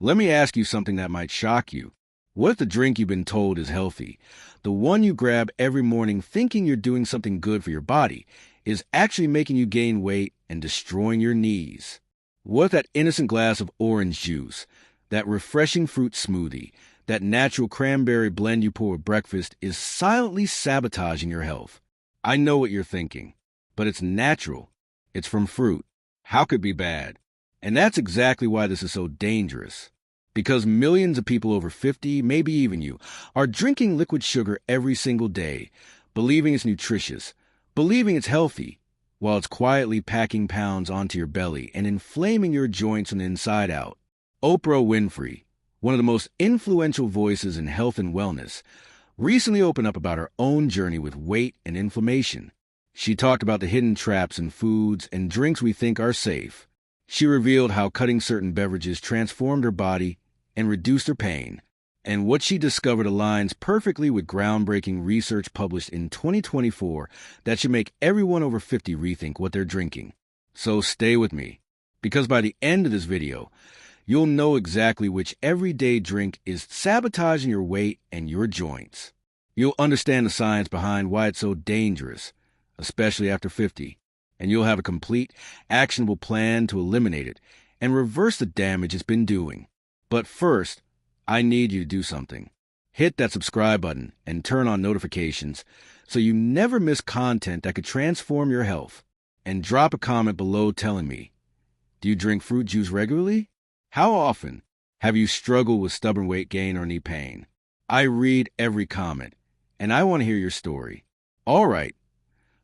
Let me ask you something that might shock you. What if the drink you've been told is healthy, the one you grab every morning thinking you're doing something good for your body, is actually making you gain weight and destroying your knees? What if that innocent glass of orange juice, that refreshing fruit smoothie, that natural cranberry blend you pour with breakfast is silently sabotaging your health? I know what you're thinking, but it's natural. It's from fruit. How could it be bad? And that's exactly why this is so dangerous. Because millions of people over 50, maybe even you, are drinking liquid sugar every single day, believing it's nutritious, believing it's healthy, while it's quietly packing pounds onto your belly and inflaming your joints from the inside out. Oprah Winfrey, one of the most influential voices in health and wellness, recently opened up about her own journey with weight and inflammation. She talked about the hidden traps in foods and drinks we think are safe. She revealed how cutting certain beverages transformed her body and reduced her pain, and what she discovered aligns perfectly with groundbreaking research published in 2024 that should make everyone over 50 rethink what they're drinking. So stay with me, because by the end of this video, you'll know exactly which everyday drink is sabotaging your weight and your joints. You'll understand the science behind why it's so dangerous, especially after 50, and you'll have a complete, actionable plan to eliminate it and reverse the damage it's been doing. But first, I need you to do something. Hit that subscribe button and turn on notifications so you never miss content that could transform your health. And drop a comment below telling me, do you drink fruit juice regularly? How often? Have you struggled with stubborn weight gain or knee pain? I read every comment, and I want to hear your story. All right,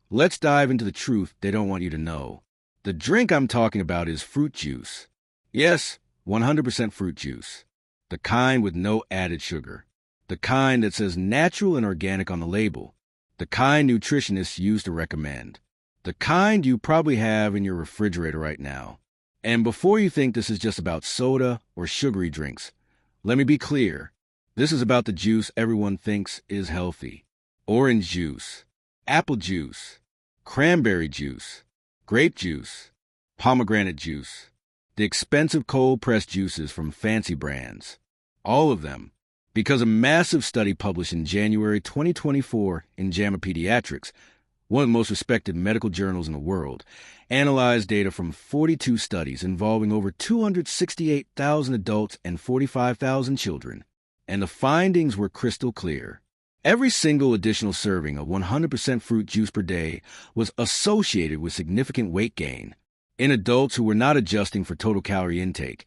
let's dive into the truth they don't want you to know. The drink I'm talking about is fruit juice. Yes, 100% fruit juice. The kind with no added sugar. The kind that says natural and organic on the label. The kind nutritionists use to recommend. The kind you probably have in your refrigerator right now. And before you think this is just about soda or sugary drinks, let me be clear. This is about the juice everyone thinks is healthy. Orange juice, apple juice, cranberry juice, grape juice, pomegranate juice, the expensive cold-pressed juices from fancy brands. All of them. Because a massive study published in January 2024 in JAMA Pediatrics, one of the most respected medical journals in the world, analyzed data from 42 studies involving over 268,000 adults and 45,000 children. And the findings were crystal clear. Every single additional serving of 100% fruit juice per day was associated with significant weight gain in adults who were not adjusting for total calorie intake.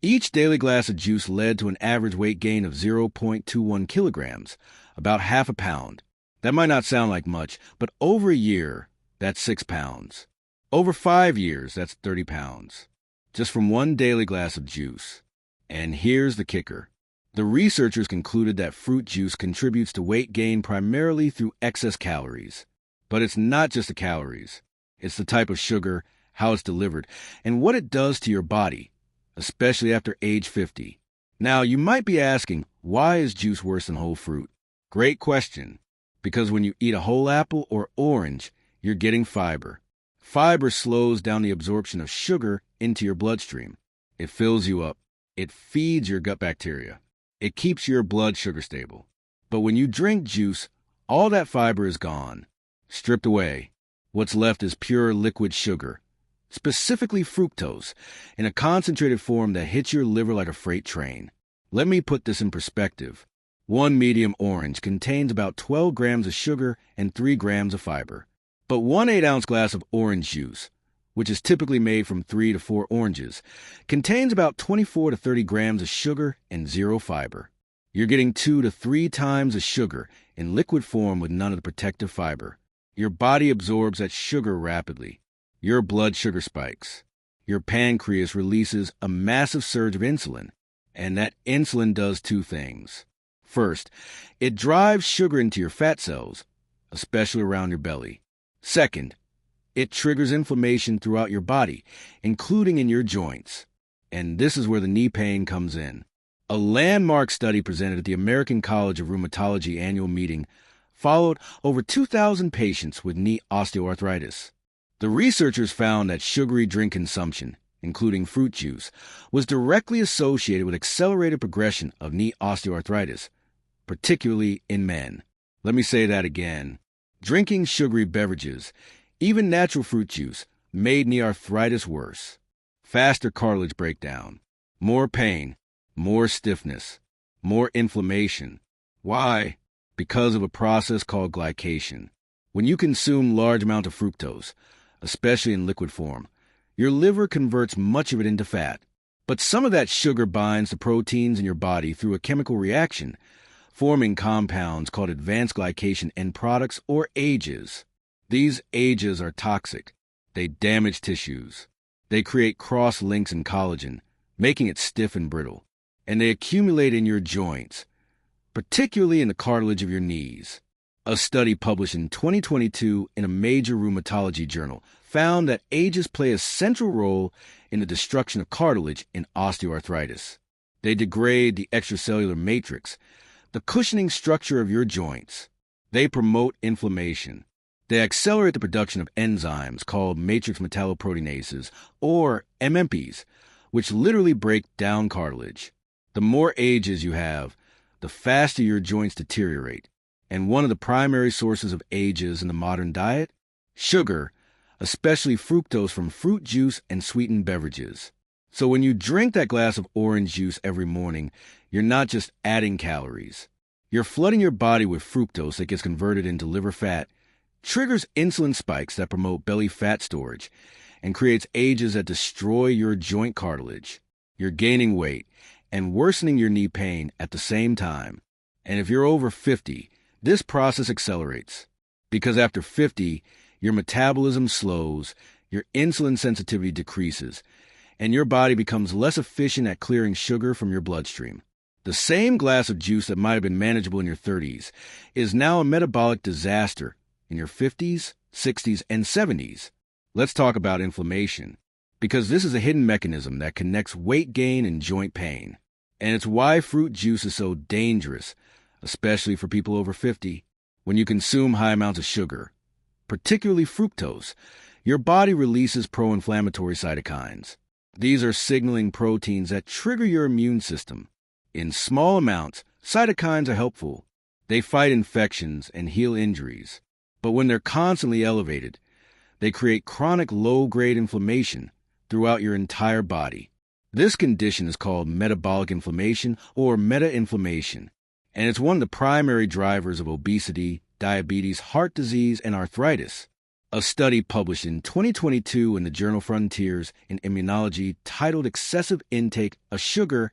Each daily glass of juice led to an average weight gain of 0.21 kilograms, about half a pound. That might not sound like much, but over a year, that's 6 pounds. Over 5 years, that's 30 pounds. Just from one daily glass of juice. And here's the kicker. The researchers concluded that fruit juice contributes to weight gain primarily through excess calories. But it's not just the calories. It's the type of sugar, how it's delivered, and what it does to your body, especially after age 50. Now, you might be asking, why is juice worse than whole fruit? Great question. Because when you eat a whole apple or orange, you're getting fiber. Fiber slows down the absorption of sugar into your bloodstream. It fills you up. It feeds your gut bacteria. It keeps your blood sugar stable. But when you drink juice, all that fiber is gone, stripped away. What's left is pure liquid sugar, specifically fructose, in a concentrated form that hits your liver like a freight train. Let me put this in perspective. One medium orange contains about 12 grams of sugar and 3 grams of fiber. But one 8-ounce glass of orange juice, which is typically made from 3 to 4 oranges, contains about 24 to 30 grams of sugar and 0 fiber. You're getting 2 to 3 times the sugar in liquid form with none of the protective fiber. Your body absorbs that sugar rapidly. Your blood sugar spikes. Your pancreas releases a massive surge of insulin, and that insulin does 2 things. First, it drives sugar into your fat cells, especially around your belly. Second, it triggers inflammation throughout your body, including in your joints. And this is where the knee pain comes in. A landmark study presented at the American College of Rheumatology annual meeting followed over 2,000 patients with knee osteoarthritis. The researchers found that sugary drink consumption, including fruit juice, was directly associated with accelerated progression of knee osteoarthritis, particularly in men. Let me say that again. Drinking sugary beverages, even natural fruit juice, made knee arthritis worse. Faster cartilage breakdown, more pain, more stiffness, more inflammation. Why? Because of a process called glycation. When you consume large amounts of fructose, especially in liquid form, your liver converts much of it into fat. But some of that sugar binds to proteins in your body through a chemical reaction, forming compounds called advanced glycation end products, or AGEs. These AGEs are toxic. They damage tissues. They create cross-links in collagen, making it stiff and brittle. And they accumulate in your joints, particularly in the cartilage of your knees. A study published in 2022 in a major rheumatology journal found that AGEs play a central role in the destruction of cartilage in osteoarthritis. They degrade the extracellular matrix, the cushioning structure of your joints. They promote inflammation. They accelerate the production of enzymes called matrix metalloproteinases, or MMPs, which literally break down cartilage. The more AGEs you have, the faster your joints deteriorate. And one of the primary sources of AGEs in the modern diet? Sugar, especially fructose from fruit juice and sweetened beverages. So when you drink that glass of orange juice every morning, you're not just adding calories. You're flooding your body with fructose that gets converted into liver fat, triggers insulin spikes that promote belly fat storage, and creates AGEs that destroy your joint cartilage. You're gaining weight and worsening your knee pain at the same time. And if you're over 50, this process accelerates. Because after 50, your metabolism slows, your insulin sensitivity decreases, and your body becomes less efficient at clearing sugar from your bloodstream. The same glass of juice that might have been manageable in your 30s is now a metabolic disaster in your 50s, 60s, and 70s. Let's talk about inflammation, because this is a hidden mechanism that connects weight gain and joint pain. And it's why fruit juice is so dangerous, especially for people over 50. When you consume high amounts of sugar, particularly fructose, your body releases pro-inflammatory cytokines. These are signaling proteins that trigger your immune system. In small amounts, cytokines are helpful. They fight infections and heal injuries. But when they're constantly elevated, they create chronic low-grade inflammation throughout your entire body. This condition is called metabolic inflammation or meta-inflammation, and it's one of the primary drivers of obesity, diabetes, heart disease, and arthritis. A study published in 2022 in the journal Frontiers in Immunology titled Excessive Intake of Sugar,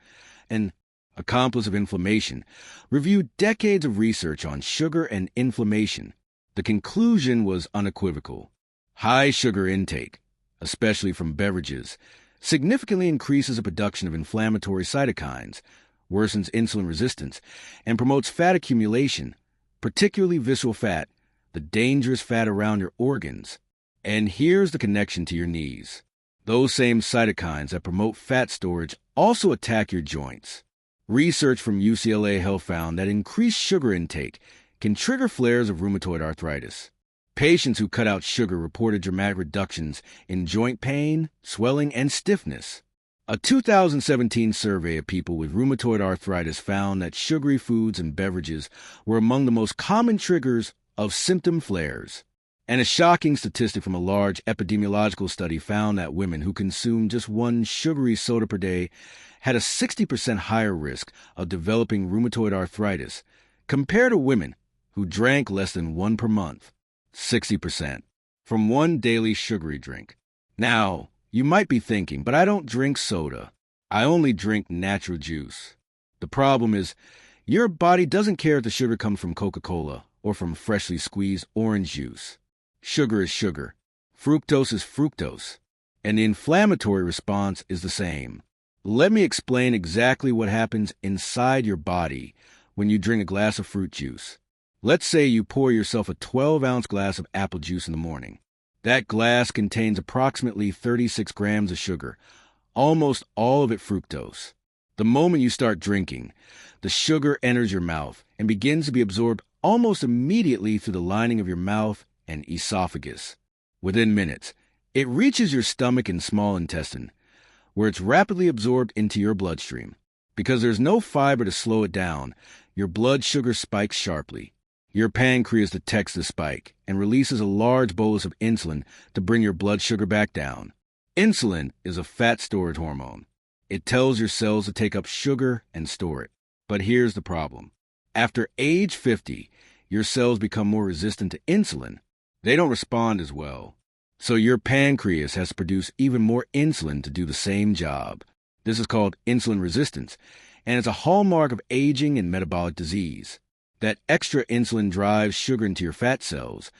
an Accomplice of Inflammation, reviewed decades of research on sugar and inflammation. The conclusion was unequivocal. High sugar intake, especially from beverages, significantly increases the production of inflammatory cytokines, worsens insulin resistance, and promotes fat accumulation, particularly visceral fat, the dangerous fat around your organs. And here's the connection to your knees. Those same cytokines that promote fat storage also attack your joints. Research from UCLA Health found that increased sugar intake can trigger flares of rheumatoid arthritis. Patients who cut out sugar reported dramatic reductions in joint pain, swelling, and stiffness. A 2017 survey of people with rheumatoid arthritis found that sugary foods and beverages were among the most common triggers of symptom flares. And a shocking statistic from a large epidemiological study found that women who consumed just one sugary soda per day had a 60% higher risk of developing rheumatoid arthritis compared to women who drank less than one per month. 60% from one daily sugary drink. Now, you might be thinking, but I don't drink soda. I only drink natural juice. The problem is, your body doesn't care if the sugar comes from Coca-Cola or from freshly squeezed orange juice. Sugar is sugar. Fructose is fructose. And the inflammatory response is the same. Let me explain exactly what happens inside your body when you drink a glass of fruit juice. Let's say you pour yourself a 12-ounce glass of apple juice in the morning. That glass contains approximately 36 grams of sugar, almost all of it fructose. The moment you start drinking, the sugar enters your mouth and begins to be absorbed almost immediately through the lining of your mouth and esophagus. Within minutes, it reaches your stomach and small intestine, where it's rapidly absorbed into your bloodstream. Because there's no fiber to slow it down, your blood sugar spikes sharply. Your pancreas detects the spike and releases a large bolus of insulin to bring your blood sugar back down. Insulin is a fat storage hormone. It tells your cells to take up sugar and store it. But here's the problem. After age 50, your cells become more resistant to insulin. They don't respond as well. So your pancreas has to produce even more insulin to do the same job. This is called insulin resistance, and it's a hallmark of aging and metabolic disease. That extra insulin drives sugar into your fat cells,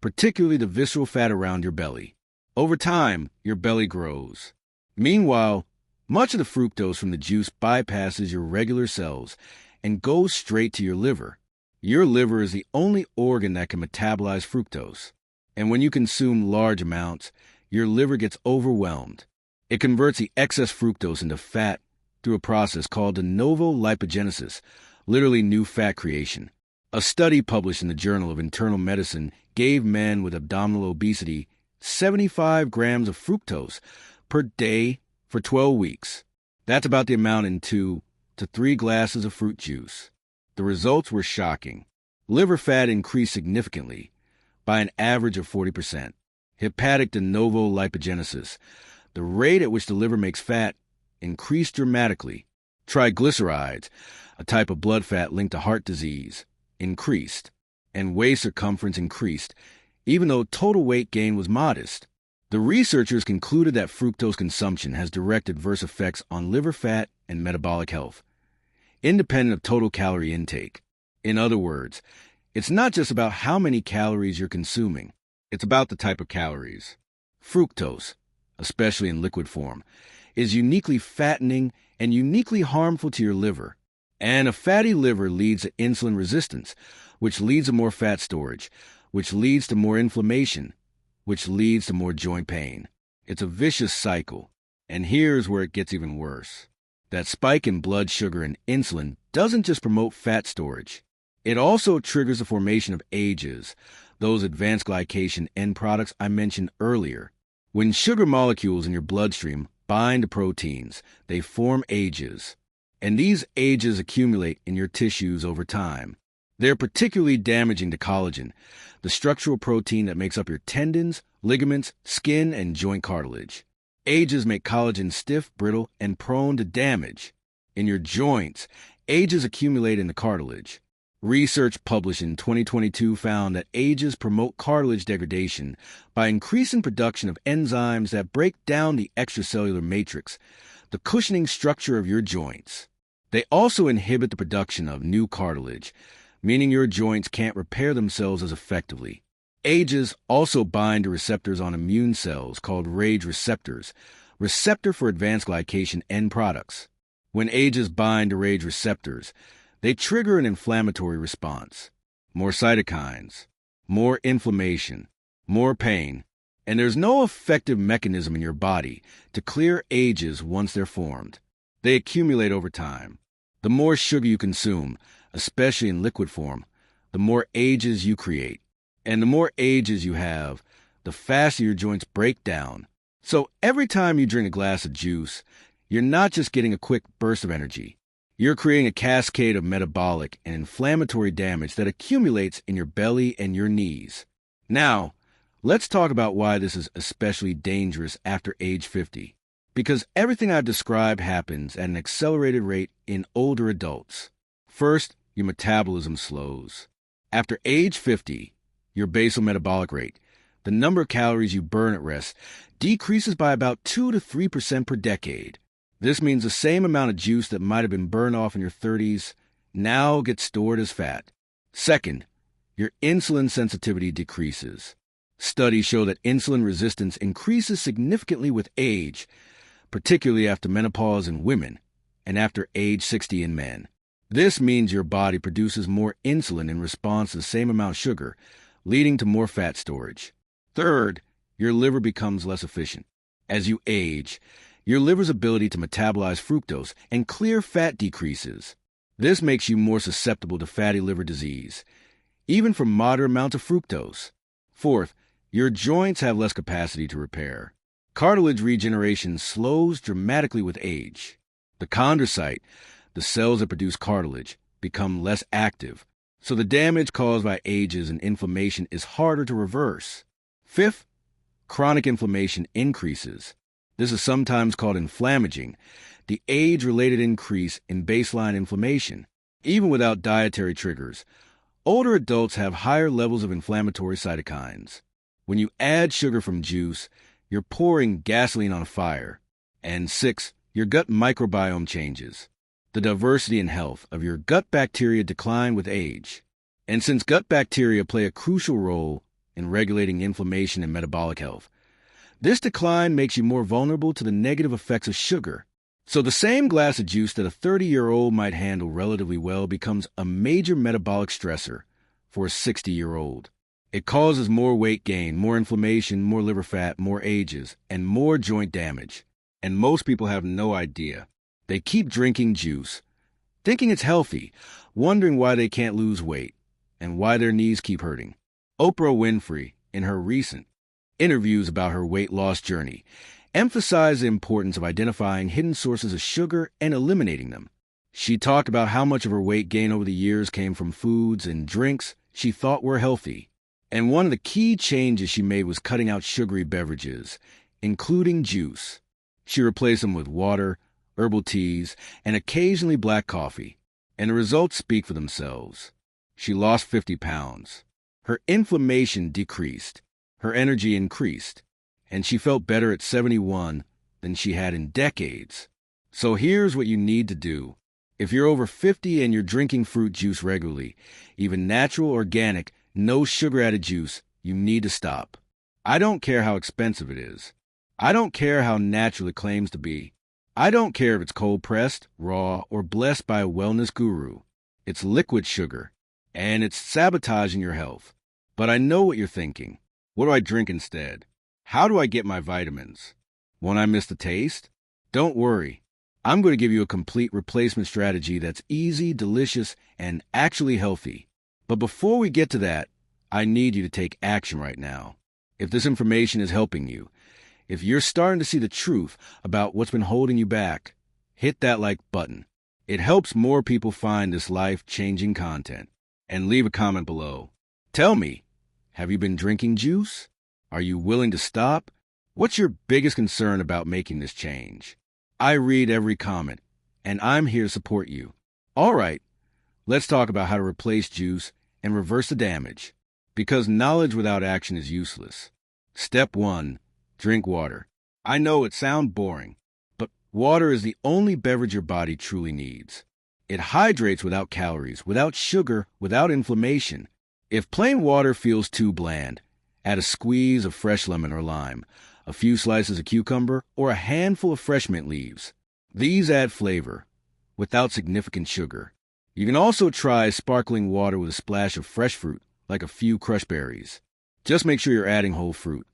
particularly the visceral fat around your belly. Over time, your belly grows. Meanwhile, much of the fructose from the juice bypasses your regular cells and goes straight to your liver. Your liver is the only organ that can metabolize fructose. And when you consume large amounts, your liver gets overwhelmed. It converts the excess fructose into fat through a process called de novo lipogenesis, literally new fat creation. A study published in the Journal of Internal Medicine gave men with abdominal obesity 75 grams of fructose per day for 12 weeks. That's about the amount in 2 to 3 glasses of fruit juice. The results were shocking. Liver fat increased significantly, by an average of 40%. Hepatic de novo lipogenesis, the rate at which the liver makes fat, increased dramatically. Triglycerides, a type of blood fat linked to heart disease, increased. And waist circumference increased, even though total weight gain was modest. The researchers concluded that fructose consumption has direct adverse effects on liver fat and metabolic health, independent of total calorie intake. In other words, it's not just about how many calories you're consuming. It's about the type of calories. Fructose, especially in liquid form, is uniquely fattening and uniquely harmful to your liver. And a fatty liver leads to insulin resistance, which leads to more fat storage, which leads to more inflammation, which leads to more joint pain. It's a vicious cycle. And here's where it gets even worse. That spike in blood sugar and insulin doesn't just promote fat storage. It also triggers the formation of AGEs, those advanced glycation end products I mentioned earlier. When sugar molecules in your bloodstream bind to proteins, they form AGEs. And these AGEs accumulate in your tissues over time. They're particularly damaging to collagen, the structural protein that makes up your tendons, ligaments, skin, and joint cartilage. AGEs make collagen stiff, brittle, and prone to damage. In your joints, AGEs accumulate in the cartilage. Research published in 2022 found that AGEs promote cartilage degradation by increasing production of enzymes that break down the extracellular matrix, the cushioning structure of your joints. They also inhibit the production of new cartilage, meaning your joints can't repair themselves as effectively. AGEs also bind to receptors on immune cells called RAGE receptors, receptor for advanced glycation end products. When AGEs bind to RAGE receptors, they trigger an inflammatory response. More cytokines, more inflammation, more pain, and there's no effective mechanism in your body to clear AGEs once they're formed. They accumulate over time. The more sugar you consume, especially in liquid form, the more AGEs you create. And the more AGEs you have, the faster your joints break down. So every time you drink a glass of juice, you're not just getting a quick burst of energy. You're creating a cascade of metabolic and inflammatory damage that accumulates in your belly and your knees. Now, let's talk about why this is especially dangerous after age 50. Because everything I've described happens at an accelerated rate in older adults. First, your metabolism slows. After age 50, your basal metabolic rate, the number of calories you burn at rest, decreases by about 2 to 3% per decade. This means the same amount of juice that might have been burned off in your 30s now gets stored as fat. Second, your insulin sensitivity decreases. Studies show that insulin resistance increases significantly with age, particularly after menopause in women and after age 60 in men. This means your body produces more insulin in response to the same amount of sugar, leading to more fat storage. Third, your liver becomes less efficient. As you age, your liver's ability to metabolize fructose and clear fat decreases. This makes you more susceptible to fatty liver disease, even from moderate amounts of fructose. Fourth, your joints have less capacity to repair. Cartilage regeneration slows dramatically with age. The chondrocyte, the cells that produce cartilage, become less active, so the damage caused by ages and inflammation is harder to reverse. Fifth, chronic inflammation increases. This is sometimes called inflammaging, the age-related increase in baseline inflammation. Even without dietary triggers, older adults have higher levels of inflammatory cytokines. When you add sugar from juice, you're pouring gasoline on a fire. And 6, your gut microbiome changes. The diversity and health of your gut bacteria decline with age. And since gut bacteria play a crucial role in regulating inflammation and metabolic health, this decline makes you more vulnerable to the negative effects of sugar. So the same glass of juice that a 30-year-old might handle relatively well becomes a major metabolic stressor for a 60-year-old. It causes more weight gain, more inflammation, more liver fat, more ages, and more joint damage. And most people have no idea. They keep drinking juice, thinking it's healthy, wondering why they can't lose weight, and why their knees keep hurting. Oprah Winfrey, in her recent interviews about her weight loss journey, emphasized the importance of identifying hidden sources of sugar and eliminating them. She talked about how much of her weight gain over the years came from foods and drinks she thought were healthy. And one of the key changes she made was cutting out sugary beverages, including juice. She replaced them with water, herbal teas, and occasionally black coffee. And the results speak for themselves. She lost 50 pounds. Her inflammation decreased. Her energy increased. And she felt better at 71 than she had in decades. So here's what you need to do. If you're over 50 and you're drinking fruit juice regularly, even natural, organic, no sugar-added juice, you need to stop. I don't care how expensive it is. I don't care how natural it claims to be. I don't care if it's cold-pressed, raw, or blessed by a wellness guru. It's liquid sugar, and it's sabotaging your health. But I know what you're thinking. What do I drink instead? How do I get my vitamins? Won't I miss the taste? Don't worry. I'm going to give you a complete replacement strategy that's easy, delicious, and actually healthy. But before we get to that, I need you to take action right now. If this information is helping you, if you're starting to see the truth about what's been holding you back, hit that like button. It helps more people find this life-changing content. And leave a comment below. Tell me, have you been drinking juice? Are you willing to stop? What's your biggest concern about making this change? I read every comment, and I'm here to support you. All right, let's talk about how to replace juice and reverse the damage. Because knowledge without action is useless. Step 1. Drink water. I know it sounds boring, but water is the only beverage your body truly needs. It hydrates without calories, without sugar, without inflammation. If plain water feels too bland, add a squeeze of fresh lemon or lime, a few slices of cucumber, or a handful of fresh mint leaves. These add flavor, without significant sugar. You can also try sparkling water with a splash of fresh fruit, like a few crushed berries. Just make sure you're adding whole fruit,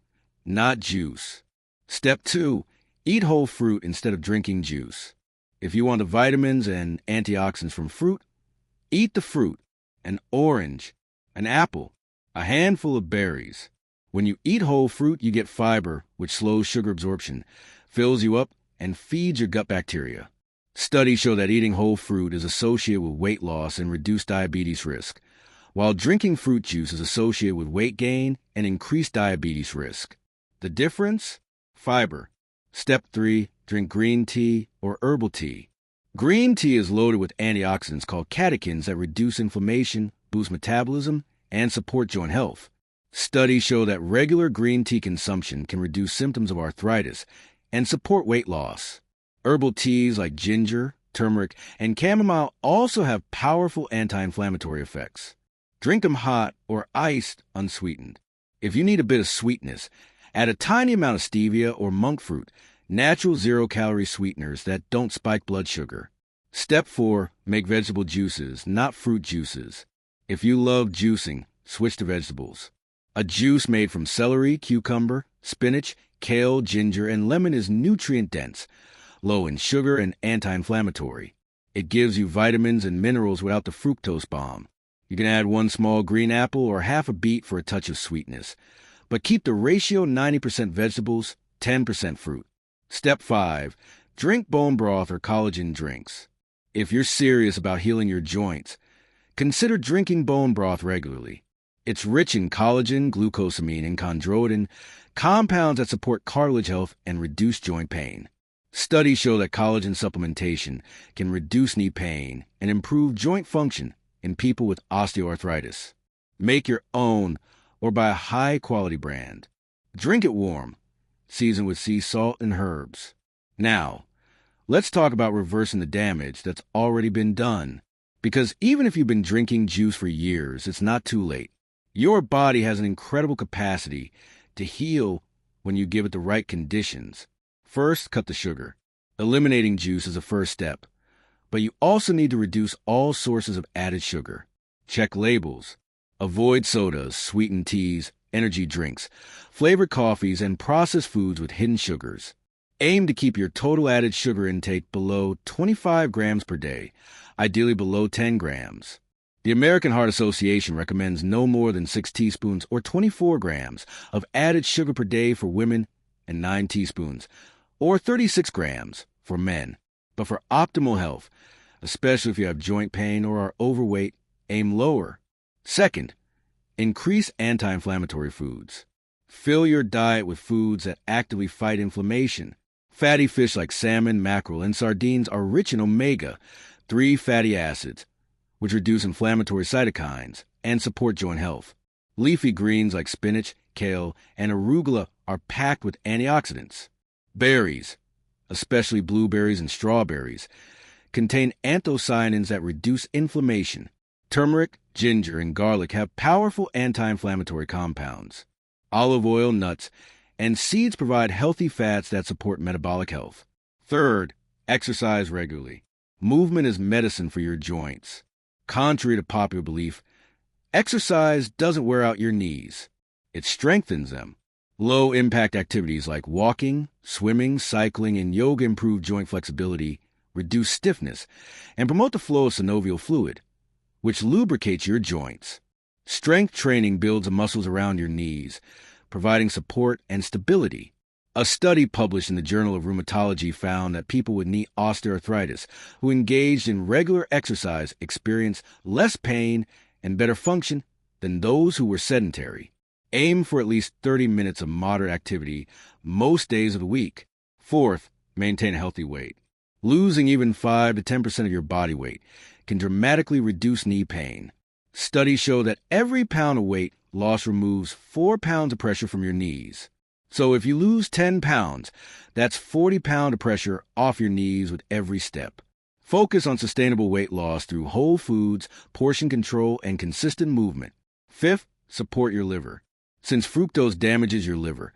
not juice. Step 2. Eat whole fruit instead of drinking juice. If you want the vitamins and antioxidants from fruit, eat the fruit, an orange, an apple, a handful of berries. When you eat whole fruit, you get fiber, which slows sugar absorption, fills you up, and feeds your gut bacteria. Studies show that eating whole fruit is associated with weight loss and reduced diabetes risk, while drinking fruit juice is associated with weight gain and increased diabetes risk. The difference? Fiber. Step 3. Drink green tea or herbal tea. Green tea is loaded with antioxidants called catechins that reduce inflammation, boost metabolism, and support joint health. Studies show that regular green tea consumption can reduce symptoms of arthritis and support weight loss. Herbal teas like ginger, turmeric, and chamomile also have powerful anti-inflammatory effects. Drink them hot or iced, unsweetened. If you need a bit of sweetness, add a tiny amount of stevia or monk fruit, natural zero-calorie sweeteners that don't spike blood sugar. Step 4. Make vegetable juices, not fruit juices. If you love juicing, switch to vegetables. A juice made from celery, cucumber, spinach, kale, ginger, and lemon is nutrient-dense, low in sugar and anti-inflammatory. It gives you vitamins and minerals without the fructose bomb. You can add 1 small green apple or half a beet for a touch of sweetness. But keep the ratio 90% vegetables, 10% fruit. Step 5. Drink bone broth or collagen drinks. If you're serious about healing your joints, consider drinking bone broth regularly. It's rich in collagen, glucosamine, and chondroitin, compounds that support cartilage health and reduce joint pain. Studies show that collagen supplementation can reduce knee pain and improve joint function in people with osteoarthritis. Make your own or buy a high-quality brand. Drink it warm, seasoned with sea salt and herbs. Now, let's talk about reversing the damage that's already been done. Because even if you've been drinking juice for years, it's not too late. Your body has an incredible capacity to heal when you give it the right conditions. First, cut the sugar. Eliminating juice is a first step. But you also need to reduce all sources of added sugar. Check labels. Avoid sodas, sweetened teas, energy drinks, flavored coffees, and processed foods with hidden sugars. Aim to keep your total added sugar intake below 25 grams per day, ideally below 10 grams. The American Heart Association recommends no more than 6 teaspoons or 24 grams of added sugar per day for women and 9 teaspoons or 36 grams for men. But for optimal health, especially if you have joint pain or are overweight, aim lower. Second, increase anti-inflammatory foods. Fill your diet with foods that actively fight inflammation. Fatty fish like salmon, mackerel, and sardines are rich in omega-3 fatty acids, which reduce inflammatory cytokines and support joint health. Leafy greens like spinach, kale, and arugula are packed with antioxidants. Berries, especially blueberries and strawberries, contain anthocyanins that reduce inflammation. Turmeric, ginger, and garlic have powerful anti-inflammatory compounds. Olive oil, nuts, and seeds provide healthy fats that support metabolic health. Third, exercise regularly. Movement is medicine for your joints. Contrary to popular belief, exercise doesn't wear out your knees. It strengthens them. Low-impact activities like walking, swimming, cycling, and yoga improve joint flexibility, reduce stiffness, and promote the flow of synovial fluid, which lubricates your joints. Strength training builds the muscles around your knees, providing support and stability. A study published in the Journal of Rheumatology found that people with knee osteoarthritis who engaged in regular exercise experienced less pain and better function than those who were sedentary. Aim for at least 30 minutes of moderate activity most days of the week. Fourth, maintain a healthy weight. Losing even 5 to 10% of your body weight can dramatically reduce knee pain. Studies show that every pound of weight loss removes 4 pounds of pressure from your knees. So if you lose 10 pounds, that's 40 pounds of pressure off your knees with every step. Focus on sustainable weight loss through whole foods, portion control, and consistent movement. Fifth, support your liver. Since fructose damages your liver,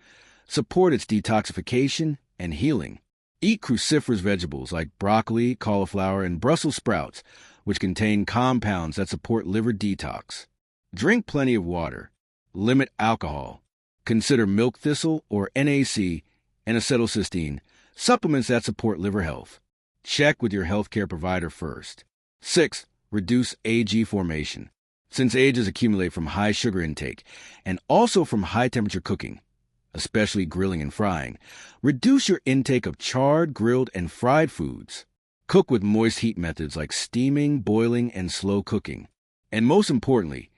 support its detoxification and healing. Eat cruciferous vegetables like broccoli, cauliflower, and Brussels sprouts, which contain compounds that support liver detox. Drink plenty of water. Limit alcohol. Consider milk thistle or NAC and acetylcysteine, supplements that support liver health. Check with your healthcare provider first. 6. Reduce AG formation. Since ages accumulate from high sugar intake and also from high temperature cooking, especially grilling and frying, reduce your intake of charred, grilled, and fried foods. Cook with moist heat methods like steaming, boiling, and slow cooking. And most importantly,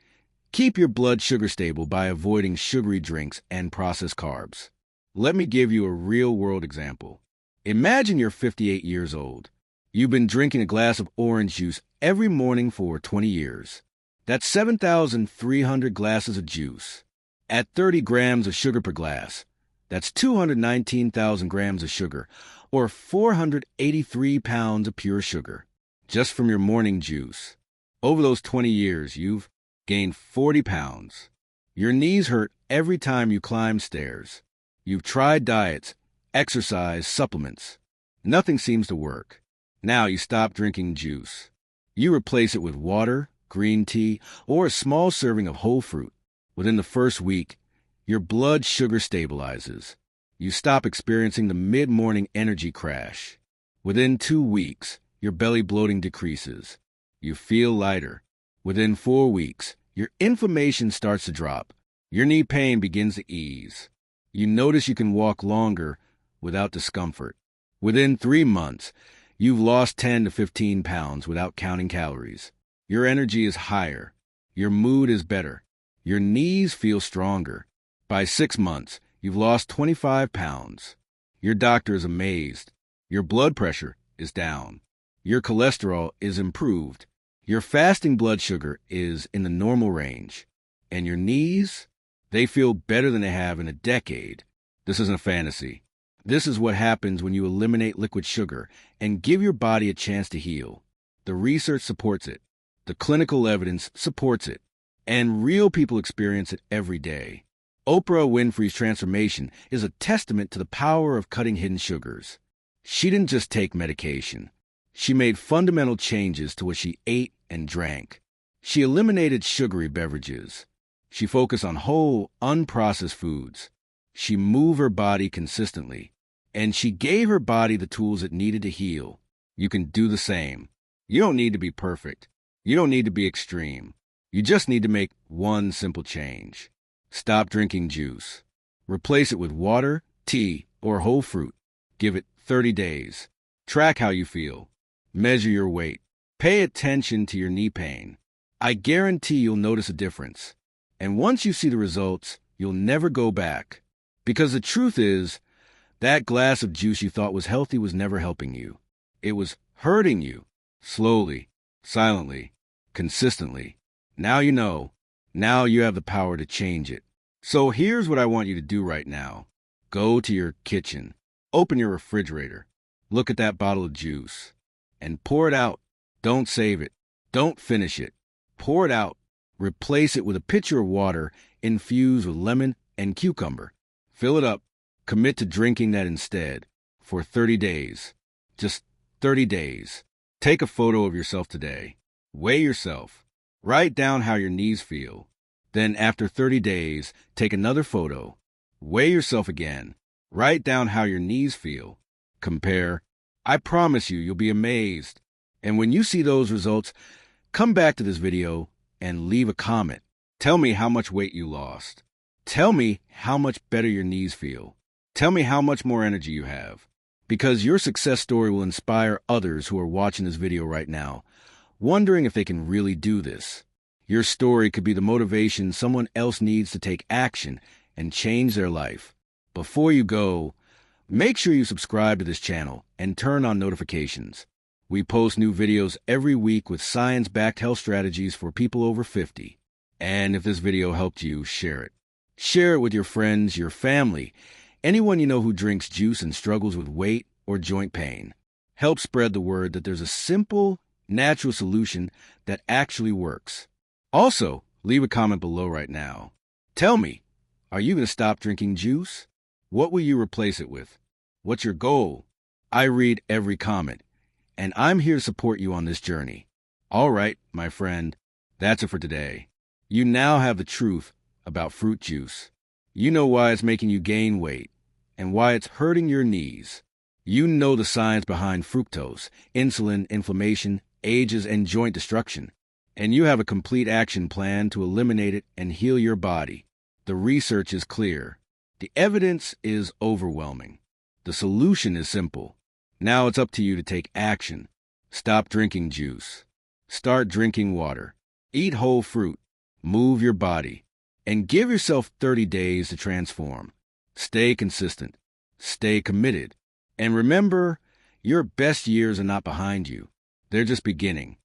keep your blood sugar stable by avoiding sugary drinks and processed carbs. Let me give you a real-world example. Imagine you're 58 years old. You've been drinking a glass of orange juice every morning for 20 years. That's 7,300 glasses of juice. At 30 grams of sugar per glass, that's 219,000 grams of sugar, or 483 pounds of pure sugar, just from your morning juice. Over those 20 years, you've gained 40 pounds. Your knees hurt every time you climb stairs. You've tried diets, exercise, supplements. Nothing seems to work. Now you stop drinking juice. You replace it with water, green tea, or a small serving of whole fruit. Within the first week, your blood sugar stabilizes. You stop experiencing the mid-morning energy crash. Within 2 weeks, your belly bloating decreases. You feel lighter. Within 4 weeks, your inflammation starts to drop. Your knee pain begins to ease. You notice you can walk longer without discomfort. Within 3 months, you've lost 10 to 15 pounds without counting calories. Your energy is higher. Your mood is better. Your knees feel stronger. By 6 months, you've lost 25 pounds. Your doctor is amazed. Your blood pressure is down. Your cholesterol is improved. Your fasting blood sugar is in the normal range. And your knees, they feel better than they have in a decade. This isn't a fantasy. This is what happens when you eliminate liquid sugar and give your body a chance to heal. The research supports it. The clinical evidence supports it. And real people experience it every day. Oprah Winfrey's transformation is a testament to the power of cutting hidden sugars. She didn't just take medication. She made fundamental changes to what she ate and drank. She eliminated sugary beverages. She focused on whole, unprocessed foods. She moved her body consistently. And she gave her body the tools it needed to heal. You can do the same. You don't need to be perfect. You don't need to be extreme. You just need to make one simple change. Stop drinking juice. Replace it with water, tea, or whole fruit. Give it 30 days. Track how you feel. Measure your weight. Pay attention to your knee pain. I guarantee you'll notice a difference. And once you see the results, you'll never go back. Because the truth is, that glass of juice you thought was healthy was never helping you. It was hurting you. Slowly, silently, consistently. Now you know. Now you have the power to change it. So here's what I want you to do right now. Go to your kitchen. Open your refrigerator. Look at that bottle of juice. And pour it out. Don't save it. Don't finish it. Pour it out. Replace it with a pitcher of water infused with lemon and cucumber. Fill it up. Commit to drinking that instead for 30 days. Just 30 days. Take a photo of yourself today. Weigh yourself. Write down how your knees feel. Then after 30 days, take another photo. Weigh yourself again. Write down how your knees feel. Compare. I promise you'll be amazed. And when you see those results, come back to this video and leave a comment. Tell me how much weight you lost. Tell me how much better your knees feel. Tell me how much more energy you have. Because your success story will inspire others who are watching this video right now, wondering if they can really do this. Your story could be the motivation someone else needs to take action and change their life. Before you go, make sure you subscribe to this channel and turn on notifications. We post new videos every week with science-backed health strategies for people over 50. And if this video helped you, share it. Share it with your friends, your family, anyone you know who drinks juice and struggles with weight or joint pain. Help spread the word that there's a simple, natural solution that actually works. Also, leave a comment below right now. Tell me, are you going to stop drinking juice? What will you replace it with? What's your goal? I read every comment, and I'm here to support you on this journey. All right, my friend, that's it for today. You now have the truth about fruit juice. You know why it's making you gain weight and why it's hurting your knees. You know the science behind fructose, insulin, inflammation, ages, and joint destruction. And you have a complete action plan to eliminate it and heal your body. The research is clear. The evidence is overwhelming. The solution is simple. Now it's up to you to take action. Stop drinking juice. Start drinking water. Eat whole fruit. Move your body. And give yourself 30 days to transform. Stay consistent. Stay committed. And remember, your best years are not behind you. They're just beginning.